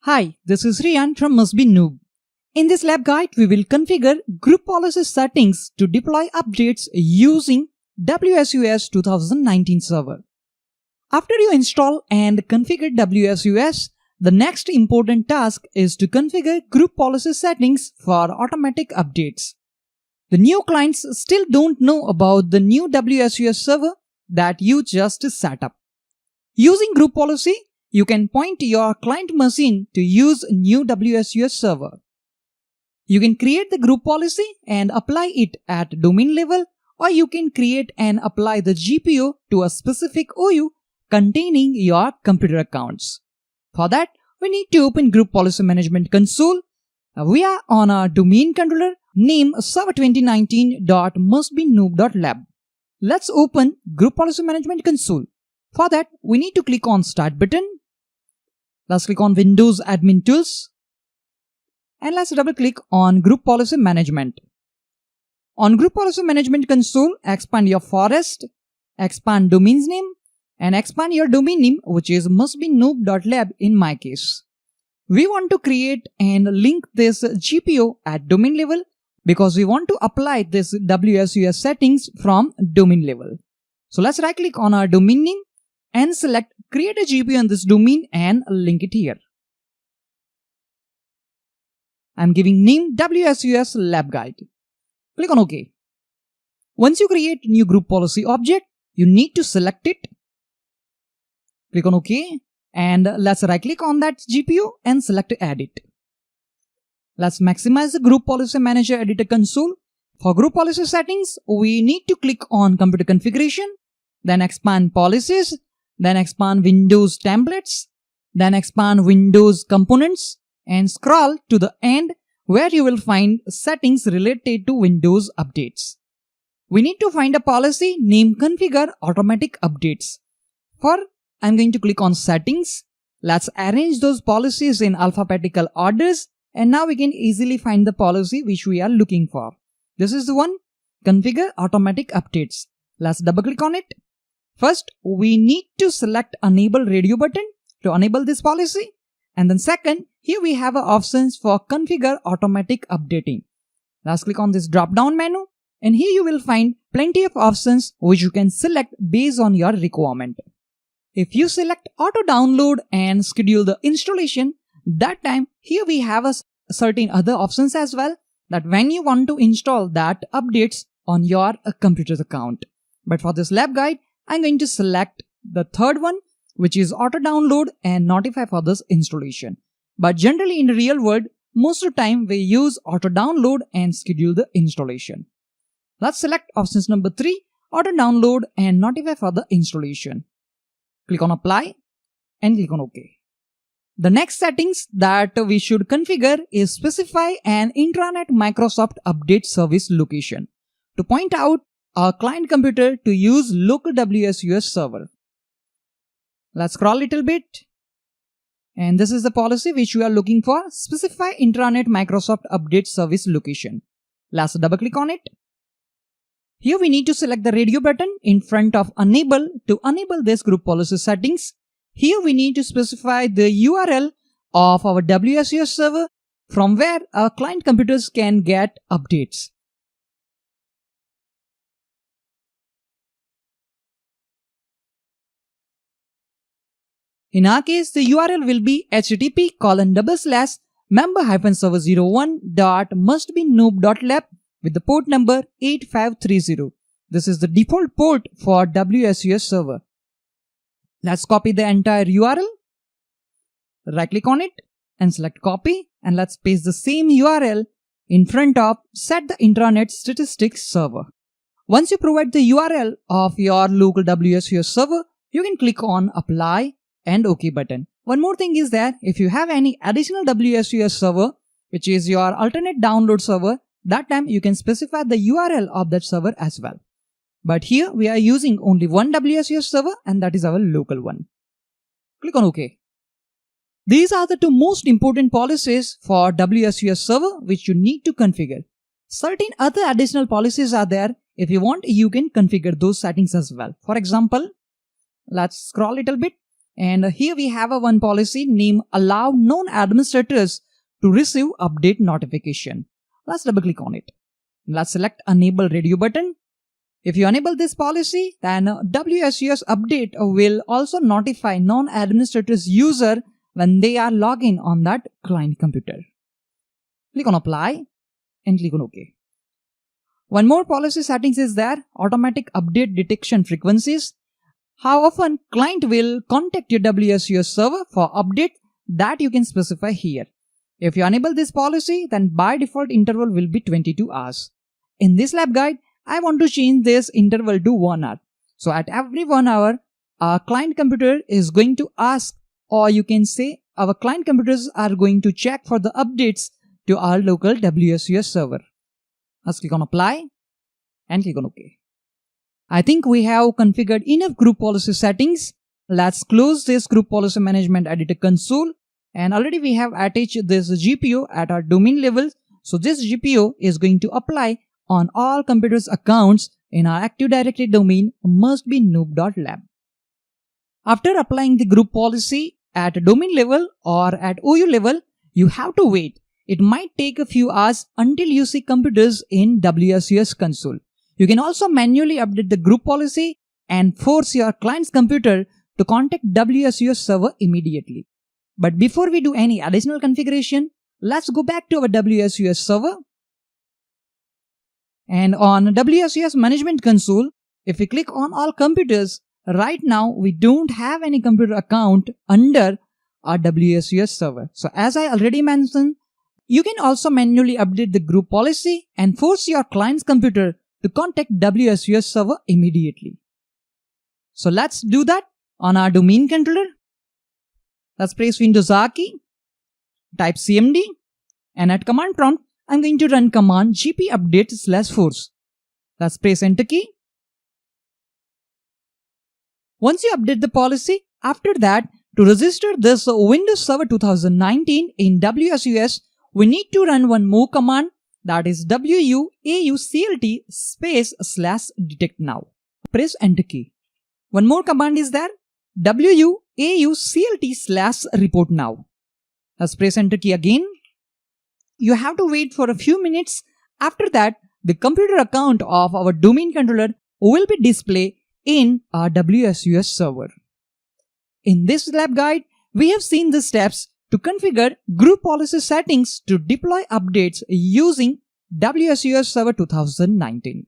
Hi, this is Rian from Must Be Noob. In this lab guide, we will configure group policy settings to deploy updates using WSUS 2019 server. After you install and configure WSUS, the next important task is to configure group policy settings for automatic updates. The new clients still don't know about the new WSUS server that you just set up. Using group policy, you can point your client machine to use new WSUS server. You can create the group policy and apply it at domain level, or you can create and apply the GPO to a specific OU containing your computer accounts. For that, we need to open Group Policy Management Console. We are on our domain controller named server2019.mustbenoob.lab. Let's open Group Policy Management Console. For that, we need to click on Start button. Let's click on Windows Admin Tools. And let's double click on Group Policy Management. On Group Policy Management Console, expand your forest, expand domain's name, and expand your domain name, which is mustbenoob.lab in my case. We want to create and link this GPO at domain level because we want to apply this WSUS settings from domain level. So let's right click on our domain name and select create a GPO on this domain and link it here. I'm giving name WSUS Lab Guide. Click on OK. Once you create new group policy object, you need to select it. Click on OK and let's right click on that GPO and select Edit. Let's maximize the Group Policy Manager Editor console. For group policy settings, we need to click on Computer Configuration, then expand Policies, then expand Windows Templates, then expand Windows Components, and scroll to the end where you will find settings related to Windows updates. We need to find a policy named Configure Automatic Updates. I'm going to click on Settings. Let's arrange those policies in alphabetical orders, and now we can easily find the policy which we are looking for. This is the one, Configure Automatic Updates. Let's double click on it. First, we need to select Enable Radio button to enable this policy. And then second, here we have options for Configure Automatic Updating. Let's click on this drop down menu, and here you will find plenty of options which you can select based on your requirement. If you select Auto Download and schedule the installation, that time here we have a certain other options as well that when you want to install that updates on your computer's account. But for this lab guide, I'm going to select the third one, which is Auto Download and notify for this installation. But generally in the real world, most of the time we use Auto Download and schedule the installation. Let's select options number 3, Auto Download and notify for the installation. Click on Apply and click on OK. The next settings that we should configure is specify an intranet Microsoft Update Service location to point out our client computer to use local WSUS server. Let's scroll a little bit. And this is the policy which we are looking for, specify intranet Microsoft Update Service location. Let's double click on it. Here we need to select the radio button in front of enable to enable this group policy settings. Here we need to specify the URL of our WSUS server from where our client computers can get updates. In our case, the URL will be http://member-server01.mustbenoob.lab with the port number 8530. This is the default port for WSUS server. Let's copy the entire URL. Right click on it and select copy, and let's paste the same URL in front of set the intranet statistics server. Once you provide the URL of your local WSUS server, you can click on apply and OK button. One more thing is that if you have any additional WSUS server, which is your alternate download server, that time you can specify the URL of that server as well. But here we are using only one WSUS server, and that is our local one. Click on OK. These are the two most important policies for WSUS server which you need to configure. Certain other additional policies are there. If you want, you can configure those settings as well. For example, let's scroll a little bit And here we have one policy named allow non-administrators to receive update notification. Let's double click on it. Let's select enable radio button. If you enable this policy, then WSUS update will also notify non-administrators user when they are logging on that client computer. Click on apply and click on OK. One more policy settings is there, automatic update detection frequencies. How often client will contact your WSUS server for update that you can specify here. If you enable this policy, then by default interval will be 22 hours. In this lab guide, I want to change this interval to 1 hour. So at every 1 hour, our client computer is going to ask, or you can say our client computers are going to check for the updates to our local WSUS server. Let's click on apply and click on OK. I think we have configured enough group policy settings. Let's close this group policy management editor console. And already we have attached this GPO at our domain level. So this GPO is going to apply on all computers accounts in our Active Directory domain must be noob.lab. After applying the group policy at domain level or at OU level, you have to wait. It might take a few hours until you see computers in WSUS console. You can also manually update the group policy and force your client's computer to contact WSUS server immediately. But before we do any additional configuration, let's go back to our WSUS server. And on WSUS management console, if we click on all computers, right now we don't have any computer account under our WSUS server. So as I already mentioned, you can also manually update the group policy and force your client's computer to contact WSUS server immediately. So let's do that on our domain controller. Let's press Windows R key, type CMD, and at command prompt, I'm going to run command gp update/force. Let's press enter key. Once you update the policy, after that, to register this Windows Server 2019 in WSUS, we need to run one more command, that is WUAUCLT/detect now. Press enter key. One more command is there, WUAUCLT/report now. Let's press enter key again. You have to wait for a few minutes. After that, the computer account of our domain controller will be displayed in our WSUS server. In this lab guide, we have seen the steps to configure group policy settings to deploy updates using WSUS Server 2019.